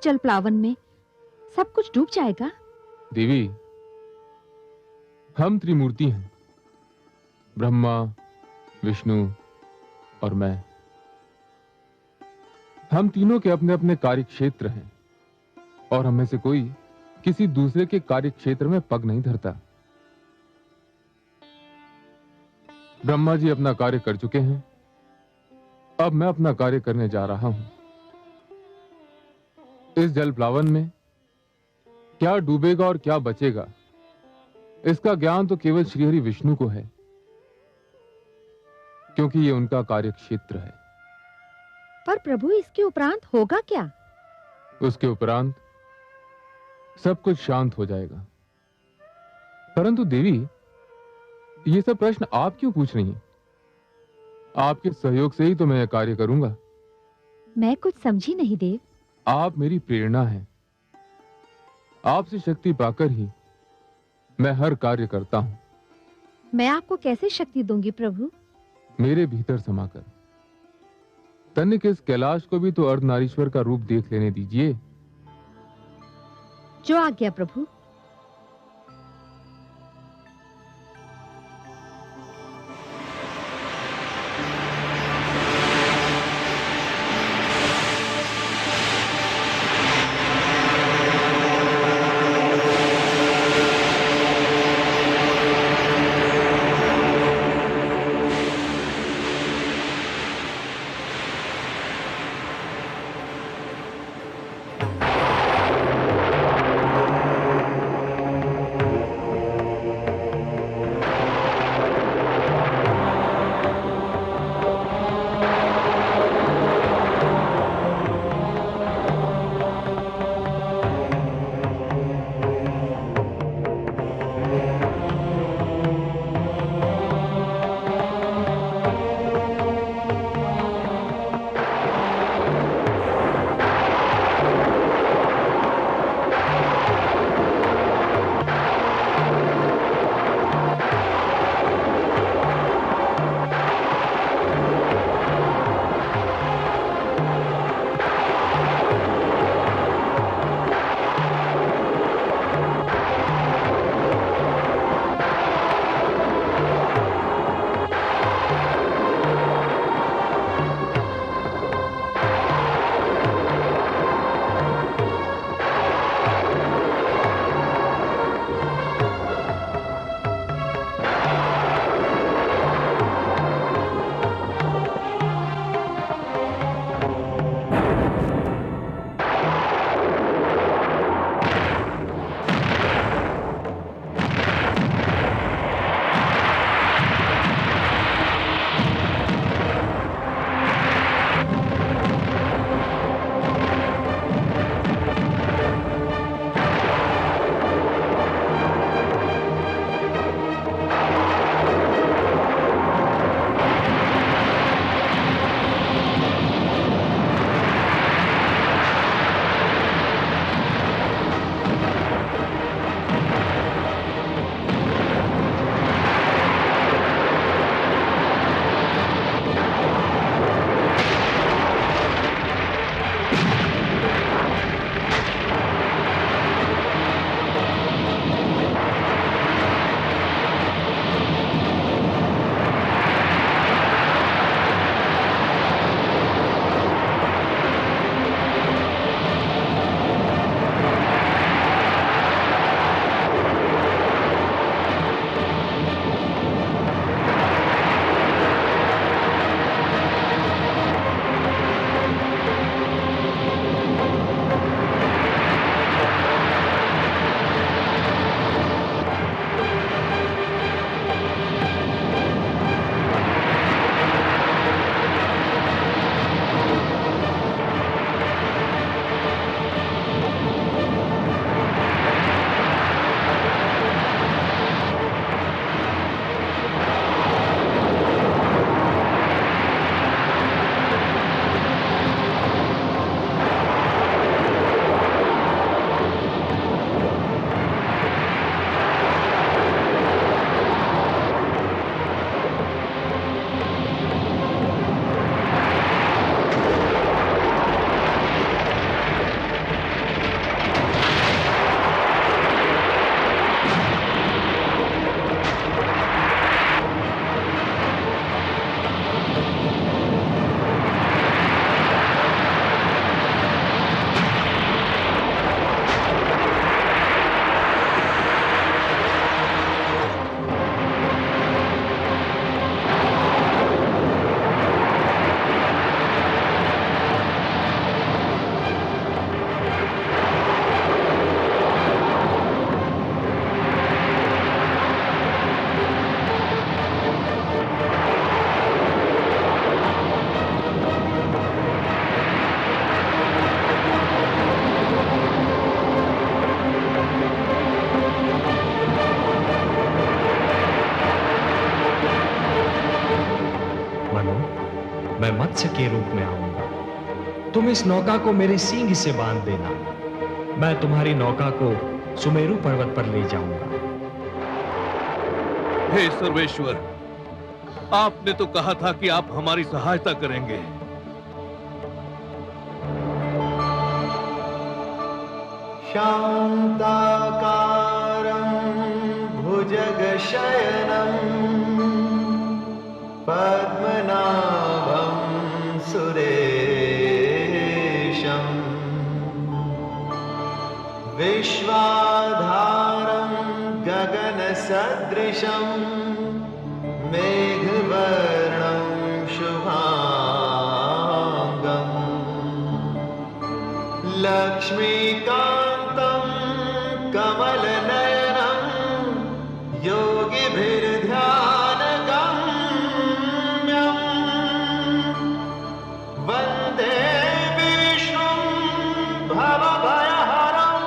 जल प्लावन में सब कुछ डूब जाएगा। देवी, हम त्रिमूर्ति हैं, ब्रह्मा, विष्णु और मैं। हम तीनों के अपने अपने कार्य क्षेत्र हैं और हमें से कोई किसी दूसरे के कार्य क्षेत्र में पग नहीं धरता। ब्रह्मा जी अपना कार्य कर चुके हैं, अब मैं अपना कार्य करने जा रहा हूं। इस जल प्लावन में क्या डूबेगा और क्या बचेगा, इसका ज्ञान तो केवल श्रीहरि विष्णु को है, क्योंकि ये उनका कार्य क्षेत्र है। पर प्रभु, इसके उपरांत होगा क्या? उसके उपरांत सब कुछ शांत हो जाएगा। परंतु देवी, ये सब प्रश्न आप क्यों पूछ रही हैं? आपके सहयोग से ही तो मैं यह कार्य करूंगा। मैं कुछ समझी नहीं देव। आप मेरी प्रेरणा हैं। आपसे शक्ति पाकर ही मैं हर कार्य करता हूं। मैं आपको कैसे शक्ति दूंगी प्रभु? मेरे भीतर समाकर। तनिक इस कैलाश को भी तो अर्धनारीश्वर का रूप देख लेने दीजिए। जो आज्ञा प्रभु। मत्स्य के रूप में आऊंगा। तुम इस नौका को मेरे सींग से बांध देना। मैं तुम्हारी नौका को सुमेरु पर्वत पर ले जाऊंगा। हे सर्वेश्वर, आपने तो कहा था कि आप हमारी सहायता करेंगे। शांताकारं भुजगशयनं पद्मनाभं सुरेशं विश्वाधारं गगनसदृशं मेघवर्णं शुभांगं लक्ष्मीकान्तं कमलनयनं योगिभिर्ध्यानगम्यं वन्दे विष्णुं भवभयहरं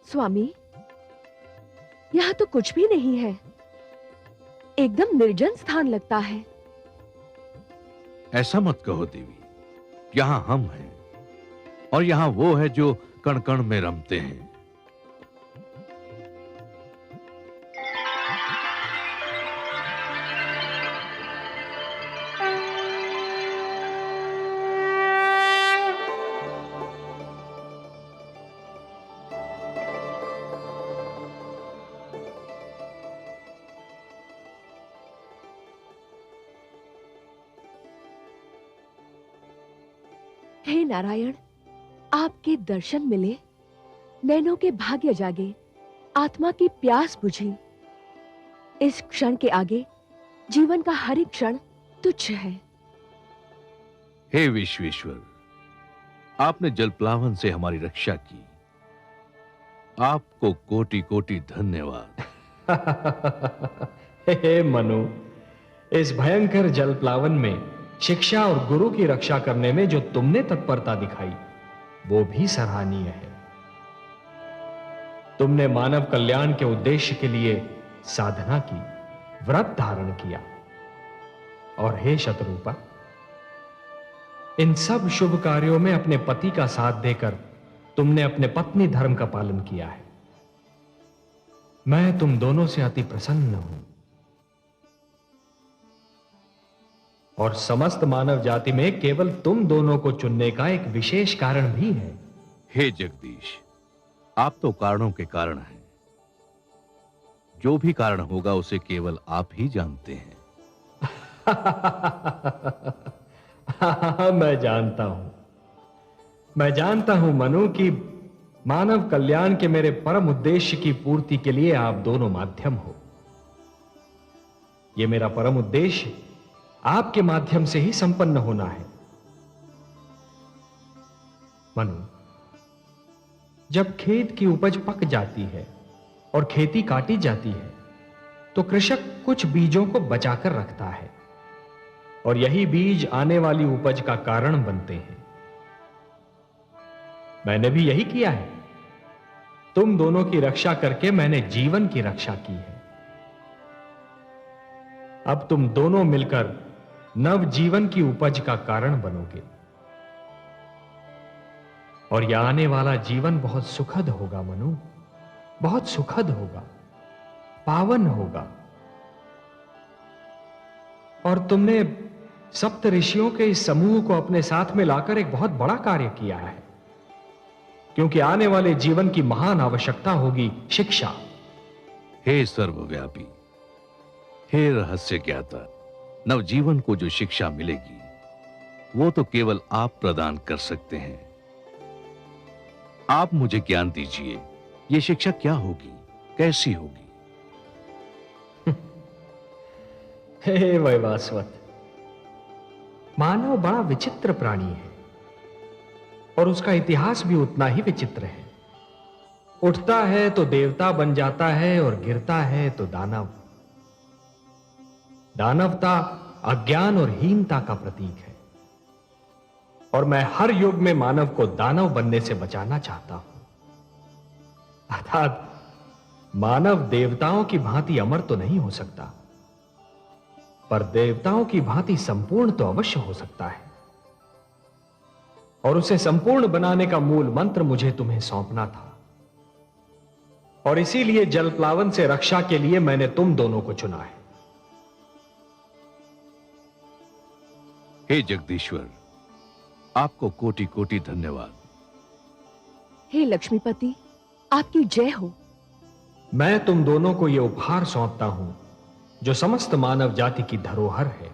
स्वामी, यहाँ तो कुछ भी नहीं है। एकदम निर्जन स्थान लगता है। ऐसा मत कहो देवी, यहां हम हैं और यहां वो है जो कण कण में रमते हैं। हे नारायण, आपके दर्शन मिले, नैनों के भाग्य जागे, आत्मा की प्यास बुझी। इस क्षण के आगे जीवन का हर एक क्षण तुच्छ है। हे विश्वेश्वर, आपने जलप्लावन से हमारी रक्षा की, आपको कोटि कोटि धन्यवाद। हे मनु, इस भयंकर जलप्लावन में शिक्षा और गुरु की रक्षा करने में जो तुमने तत्परता दिखाई, वो भी सराहनीय है। तुमने मानव कल्याण के उद्देश्य के लिए साधना की, व्रत धारण किया। और हे शत्रुपा, इन सब शुभ कार्यों में अपने पति का साथ देकर तुमने अपने पत्नी धर्म का पालन किया है। मैं तुम दोनों से अति प्रसन्न हूं। और समस्त मानव जाति में केवल तुम दोनों को चुनने का एक विशेष कारण भी है। हे जगदीश, आप तो कारणों के कारण हैं। जो भी कारण होगा उसे केवल आप ही जानते हैं। मैं जानता हूं मनु कि मानव कल्याण के मेरे परम उद्देश्य की पूर्ति के लिए आप दोनों माध्यम हो। यह मेरा परम उद्देश्य आपके माध्यम से ही संपन्न होना है। मनु, जब खेत की उपज पक जाती है और खेती काटी जाती है, तो कृषक कुछ बीजों को बचाकर रखता है और यही बीज आने वाली उपज का कारण बनते हैं। मैंने भी यही किया है। तुम दोनों की रक्षा करके मैंने जीवन की रक्षा की है। अब तुम दोनों मिलकर नव जीवन की उपज का कारण बनोगे और यह आने वाला जीवन बहुत सुखद होगा मनु, बहुत सुखद होगा, पावन होगा। और तुमने सप्त ऋषियों के इस समूह को अपने साथ में लाकर एक बहुत बड़ा कार्य किया है, क्योंकि आने वाले जीवन की महान आवश्यकता होगी शिक्षा। हे सर्वव्यापी, हे रहस्य ज्ञाता, नवजीवन को जो शिक्षा मिलेगी वो तो केवल आप प्रदान कर सकते हैं। आप मुझे ज्ञान दीजिए, ये शिक्षा क्या होगी, कैसी होगी? हे वैवास्वत, मानव बड़ा विचित्र प्राणी है और उसका इतिहास भी उतना ही विचित्र है। उठता है तो देवता बन जाता है और गिरता है तो दानव। दानवता अज्ञान और हीनता का प्रतीक है और मैं हर युग में मानव को दानव बनने से बचाना चाहता हूं। अर्थात मानव देवताओं की भांति अमर तो नहीं हो सकता, पर देवताओं की भांति संपूर्ण तो अवश्य हो सकता है। और उसे संपूर्ण बनाने का मूल मंत्र मुझे तुम्हें सौंपना था और इसीलिए जलप्लावन से रक्षा के लिए मैंने तुम दोनों को चुना है। हे जगदीश्वर, आपको कोटि कोटि धन्यवाद। हे लक्ष्मीपति, आपकी जय हो। मैं तुम दोनों को यह उपहार सौंपता हूं जो समस्त मानव जाति की धरोहर है।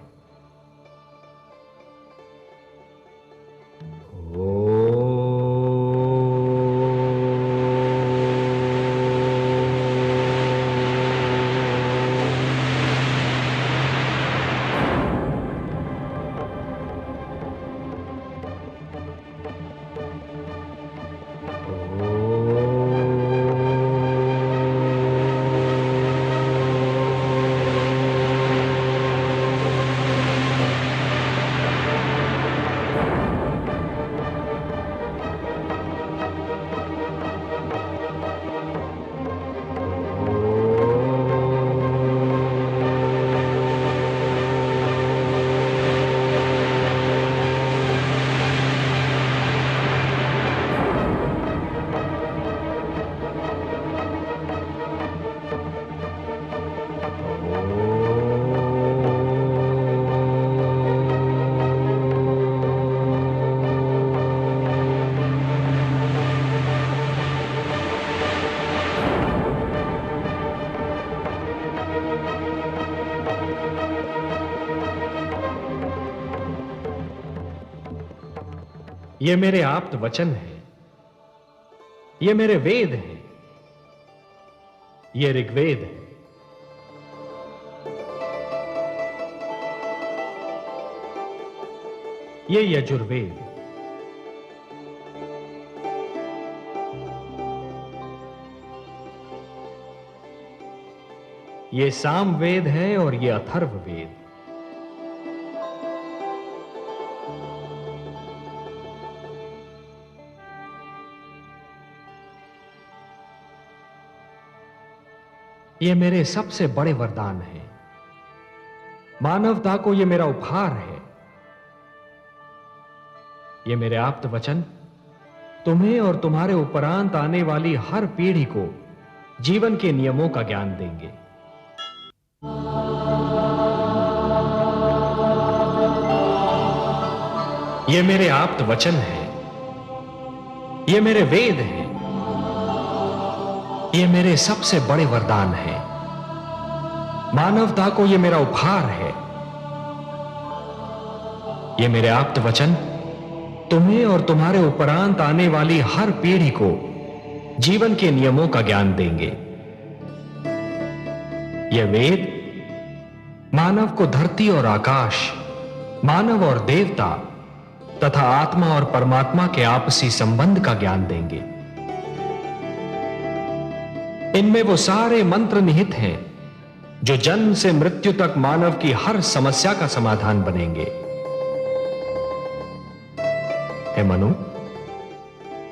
ये मेरे आप्त वचन हैं, ये मेरे वेद हैं, ये ऋग्वेद है, ये यजुर्वेद, ये सामवेद है और ये अथर्ववेद। ये मेरे सबसे बड़े वरदान हैं। मानवता को ये मेरा उपहार है। ये मेरे आप्त वचन तुम्हें और तुम्हारे उपरांत आने वाली हर पीढ़ी को जीवन के नियमों का ज्ञान देंगे। ये मेरे आप्त वचन हैं, ये मेरे वेद हैं, ये मेरे सबसे बड़े वरदान हैं। मानवता को ये मेरा उपहार है। ये मेरे आप्त वचन तुम्हें और तुम्हारे उपरांत आने वाली हर पीढ़ी को जीवन के नियमों का ज्ञान देंगे। ये वेद मानव को धरती और आकाश, मानव और देवता तथा आत्मा और परमात्मा के आपसी संबंध का ज्ञान देंगे। इनमें वो सारे मंत्र निहित हैं जो जन्म से मृत्यु तक मानव की हर समस्या का समाधान बनेंगे। हे मनु,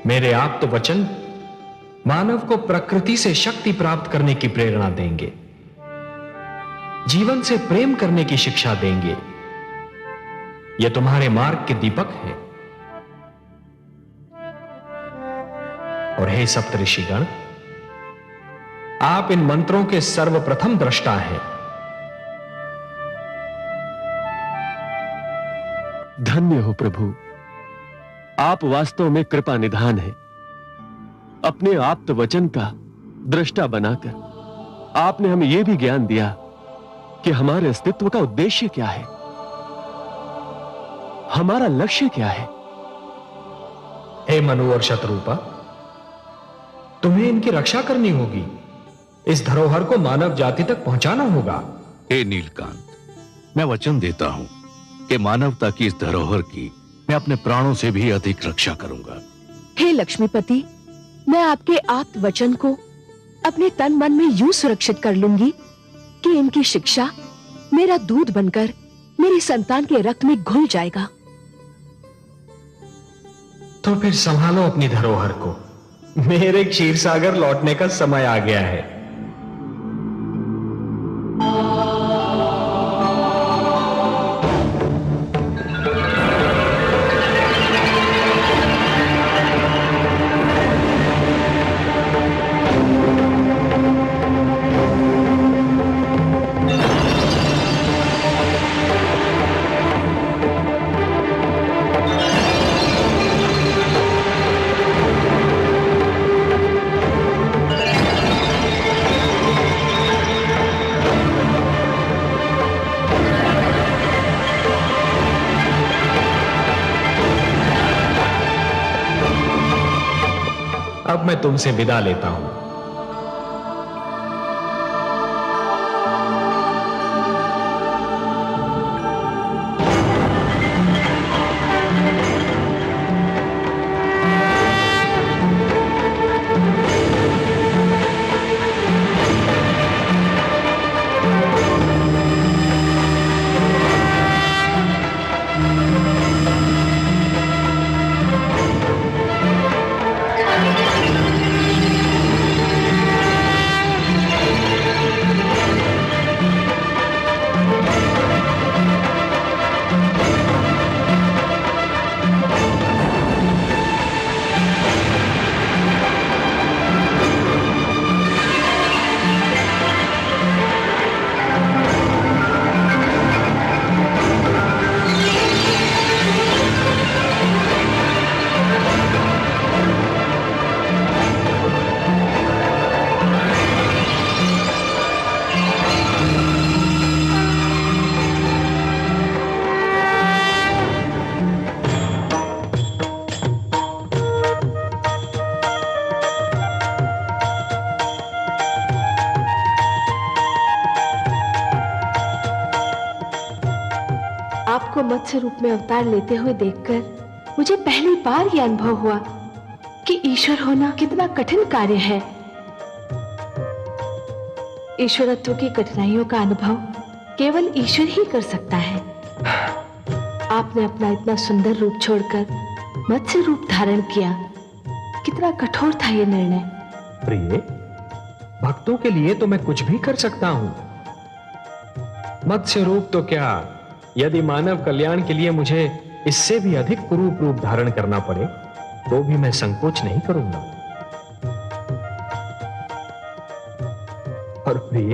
मेरे आप्त वचन मानव को प्रकृति से शक्ति प्राप्त करने की प्रेरणा देंगे, जीवन से प्रेम करने की शिक्षा देंगे। ये तुम्हारे मार्ग के दीपक हैं। और हे सप्तऋषिगण, आप इन मंत्रों के सर्वप्रथम दृष्टा हैं। धन्य हो प्रभु, आप वास्तव में कृपा निधान है। अपने आप्त वचन का दृष्टा बनाकर आपने हमें यह भी ज्ञान दिया कि हमारे अस्तित्व का उद्देश्य क्या है, हमारा लक्ष्य क्या है। हे मनु और शतरूपा, तुम्हें इनकी रक्षा करनी होगी। इस धरोहर को मानव जाति तक पहुंचाना होगा। हे नीलकांत, मैं वचन देता हूं कि मानवता की इस धरोहर की मैं अपने प्राणों से भी अधिक रक्षा करूंगा। हे लक्ष्मीपति, मैं आपके आप्त वचन को अपने तन मन में यूं सुरक्षित कर लूंगी कि इनकी शिक्षा मेरा दूध बनकर मेरी संतान के रक्त में घुल जाएगा। तो फिर संभालो अपनी धरोहर को। मेरे क्षीर सागर लौटने का समय आ गया है। अब मैं तुमसे विदा लेता हूं। मत्स्य रूप में अवतार लेते हुए देखकर मुझे पहली बार यह अनुभव हुआ कि ईश्वर होना कितना कठिन कार्य है। ईश्वरत्व की कठिनाइयों का अनुभव केवल ईश्वर ही कर सकता है। आपने अपना इतना सुंदर रूप छोड़कर मत्स्य रूप धारण किया। कितना कठोर था यह निर्णय। प्रिय, भक्तों के लिए तो मैं कुछ भी कर सकता हूं। मत्स्य रूप तो क्या, यदि मानव कल्याण के लिए मुझे इससे भी अधिक कुरूप रूप धारण करना पड़े तो भी मैं संकोच नहीं करूंगा। और प्रिय,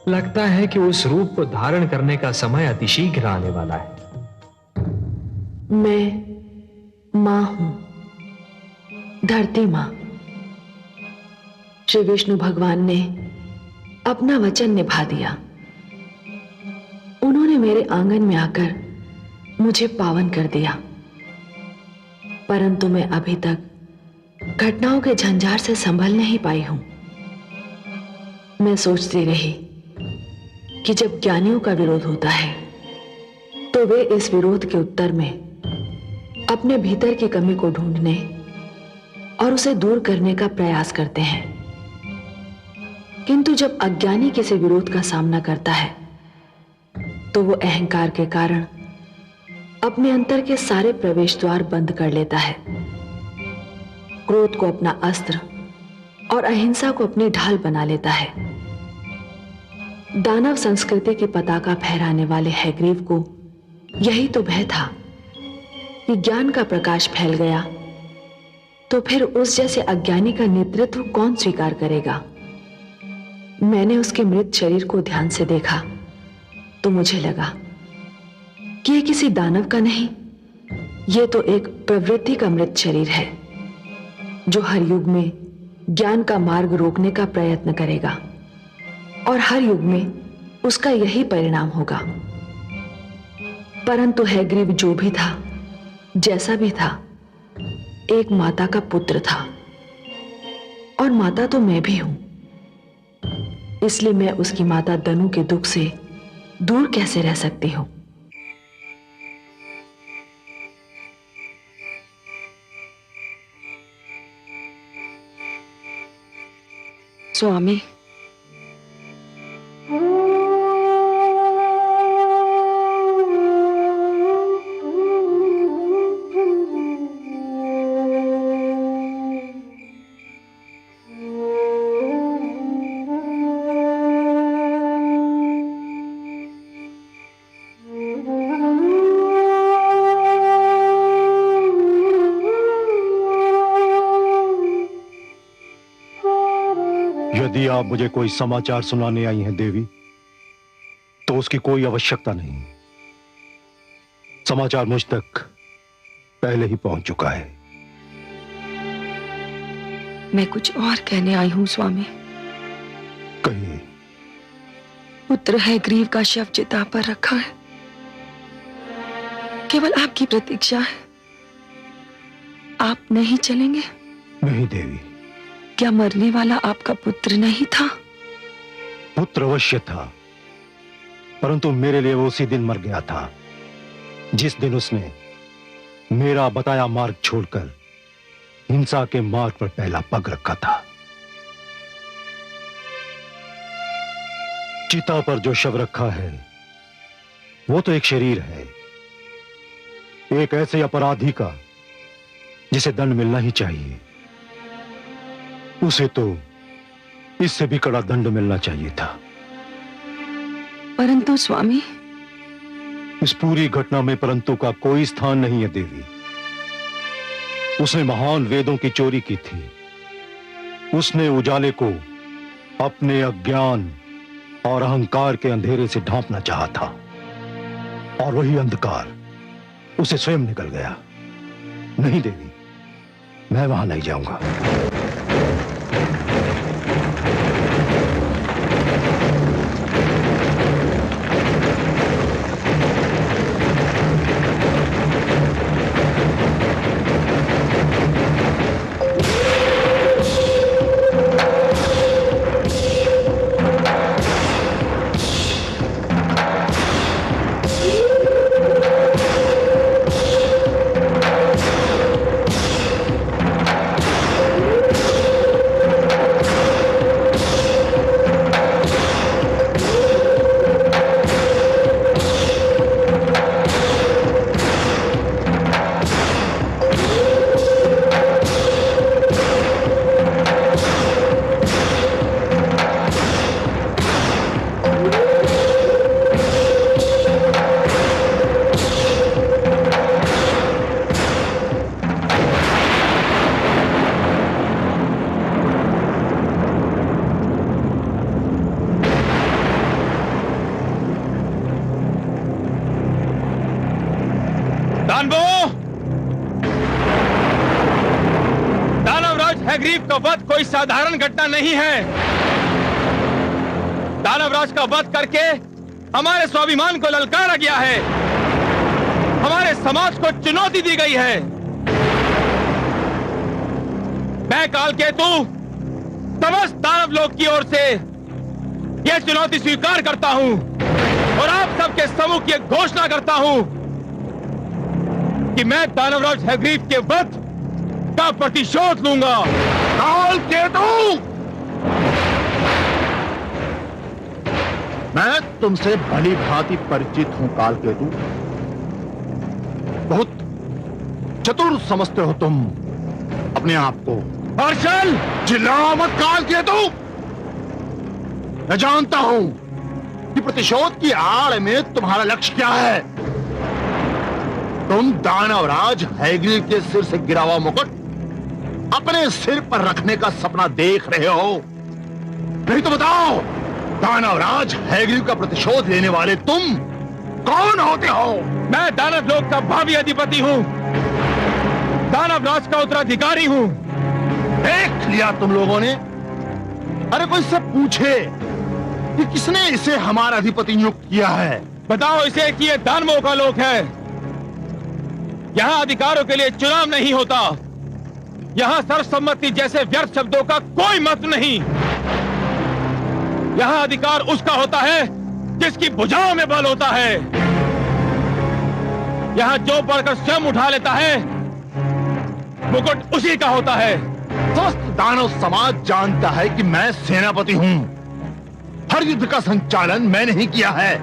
लगता है कि उस रूप को धारण करने का समय अतिशीघ्र आने वाला है। मैं मां हूं, धरती मां। श्री विष्णु भगवान ने अपना वचन निभा दिया। उन्होंने मेरे आंगन में आकर मुझे पावन कर दिया, परंतु मैं अभी तक घटनाओं के झंझार से संभल नहीं पाई हूं। मैं सोचती रही कि जब ज्ञानियों का विरोध होता है तो वे इस विरोध के उत्तर में अपने भीतर की कमी को ढूंढने और उसे दूर करने का प्रयास करते हैं। किंतु जब अज्ञानी किसी विरोध का सामना करता है तो वो अहंकार के कारण अपने अंतर के सारे प्रवेश द्वार बंद कर लेता है। क्रोध को अपना अस्त्र और अहिंसा को अपनी ढाल बना लेता है। दानव संस्कृति की पताका फहराने वाले हैग्रीव को यही तो भय था कि ज्ञान का प्रकाश फैल गया तो फिर उस जैसे अज्ञानी का नेतृत्व कौन स्वीकार करेगा। मैंने उसके मृत शरीर को ध्यान से देखा तो मुझे लगा कि यह किसी दानव का नहीं, यह तो एक प्रवृत्ति का मृत शरीर है जो हर युग में ज्ञान का मार्ग रोकने का प्रयत्न करेगा और हर युग में उसका यही परिणाम होगा। परंतु हैग्रीव जो भी था, जैसा भी था, एक माता का पुत्र था और माता तो मैं भी हूं। इसलिए मैं उसकी माता दनु के दुख से दूर कैसे रह सकती हूं। स्वामी, यदि आप मुझे कोई समाचार सुनाने आई हैं देवी, तो उसकी कोई आवश्यकता नहीं। समाचार मुझ तक पहले ही पहुंच चुका है। मैं कुछ और कहने आई हूं स्वामी। कहिए। पुत्र हैग्रीव का शव चिता पर रखा है, केवल आपकी प्रतीक्षा है। आप नहीं चलेंगे? नहीं देवी। क्या मरने वाला आपका पुत्र नहीं था? पुत्र अवश्य था, परंतु मेरे लिए वो उसी दिन मर गया था जिस दिन उसने मेरा बताया मार्ग छोड़कर हिंसा के मार्ग पर पहला पग रखा था। चिता पर जो शव रखा है वो तो एक शरीर है, एक ऐसे अपराधी का जिसे दंड मिलना ही चाहिए। उसे तो इससे भी कड़ा दंड मिलना चाहिए था। परंतु स्वामी, इस पूरी घटना में परंतु का कोई स्थान नहीं है देवी। उसने महान वेदों की चोरी की थी। उसने उजाले को अपने अज्ञान और अहंकार के अंधेरे से ढांपना चाहा था और वही अंधकार उसे स्वयं निकल गया। नहीं देवी, मैं वहां नहीं जाऊंगा। कोई साधारण घटना नहीं है। दानवराज का वध करके हमारे स्वाभिमान को ललकारा गया है, हमारे समाज को चुनौती दी गई है। मैं कालकेतु समस्त दानव लोक की ओर से यह चुनौती स्वीकार करता हूं और आप सबके समूह की एक घोषणा करता हूं कि मैं दानवराज हयग्रीव के वध का प्रतिशोध लूंगा। कालकेतु, मैं तुमसे भली भांति परिचित हूं कालकेतु। बहुत चतुर समझते हो तुम अपने आप को। हर्षल, चिल्लाओ मत कालकेतु। मैं जानता हूं कि प्रतिशोध की आड़ में तुम्हारा लक्ष्य क्या है। तुम दानवराज हयग्रीव के सिर से गिरा हुआ मुकुट अपने सिर पर रखने का सपना देख रहे हो। नहीं तो बताओ, दानवराज हयग्रीव का प्रतिशोध लेने वाले तुम कौन होते हो? मैं दानव लोक का भावी अधिपति हूं, दानवराज का उत्तराधिकारी हूं। देख लिया तुम लोगों ने। अरे कोई से पूछे कि किसने इसे हमारा अधिपति नियुक्त किया है? बताओ इसे कि यह दानवों का लोक है। यहां अधिकारों के लिए चुनाव नहीं होता, यहां सर्वसम्मति जैसे व्यर्थ शब्दों का कोई महत्व नहीं। यहां अधिकार उसका होता है जिसकी भुजाओं में बल होता है। यहां जो पढ़कर स्वयं उठा लेता है मुकुट उसी का होता है। समस्त दानव समाज जानता है कि मैं सेनापति हूं। हर युद्ध का संचालन मैंने ही किया है,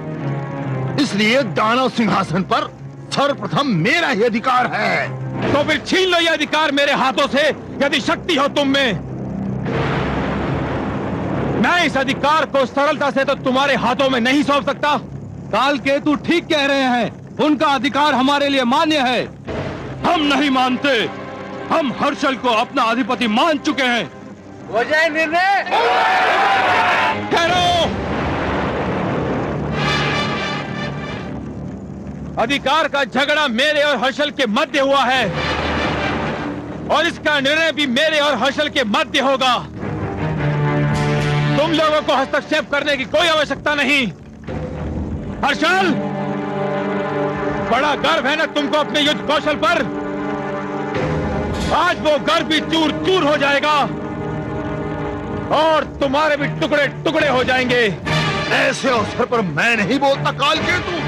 इसलिए दानव सिंहासन पर सर्वप्रथम मेरा ही अधिकार है। तो फिर छीन लो यह अधिकार मेरे हाथों से, यदि शक्ति हो तुम में। मैं इस अधिकार को सरलता से तो तुम्हारे हाथों में नहीं सौंप सकता। कालकेतु ठीक कह रहे हैं, उनका अधिकार हमारे लिए मान्य है। हम नहीं मानते, हम हर्षल को अपना अधिपति मान चुके हैं। हो जाए निर्णय। ठहरो। अधिकार का झगड़ा मेरे और हर्षल के मध्य हुआ है और इसका निर्णय भी मेरे और हर्षल के मध्य होगा। तुम लोगों को हस्तक्षेप करने की कोई आवश्यकता नहीं। हर्षल, बड़ा गर्व है ना तुमको अपने युद्ध कौशल पर। आज वो गर्व भी चूर चूर हो जाएगा और तुम्हारे भी टुकड़े टुकड़े हो जाएंगे। ऐसे अवसर पर मैं नहीं बोलता कालकेतु,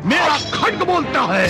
मेरा खड्ग बोलता है।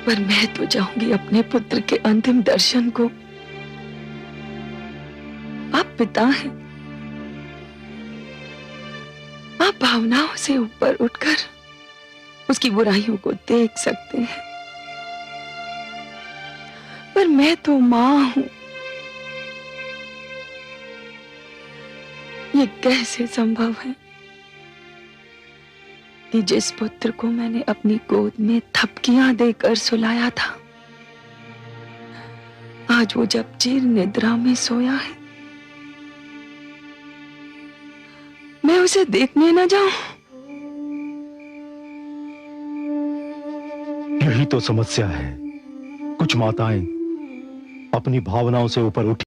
पर मैं तो चाहूंगी अपने पुत्र के अंतिम दर्शन को। आप पिता हैं, आप भावनाओं से ऊपर उठकर उसकी बुराइयों को देख सकते हैं, पर मैं तो मां हूं। ये कैसे संभव है कि जिस पुत्र को मैंने अपनी गोद में थपकियां देकर सुलाया था, आज वो जब चिर निद्रा में सोया है, मैं उसे देखने न जाऊं। यही तो समस्या है। कुछ माताएं अपनी भावनाओं से ऊपर उठी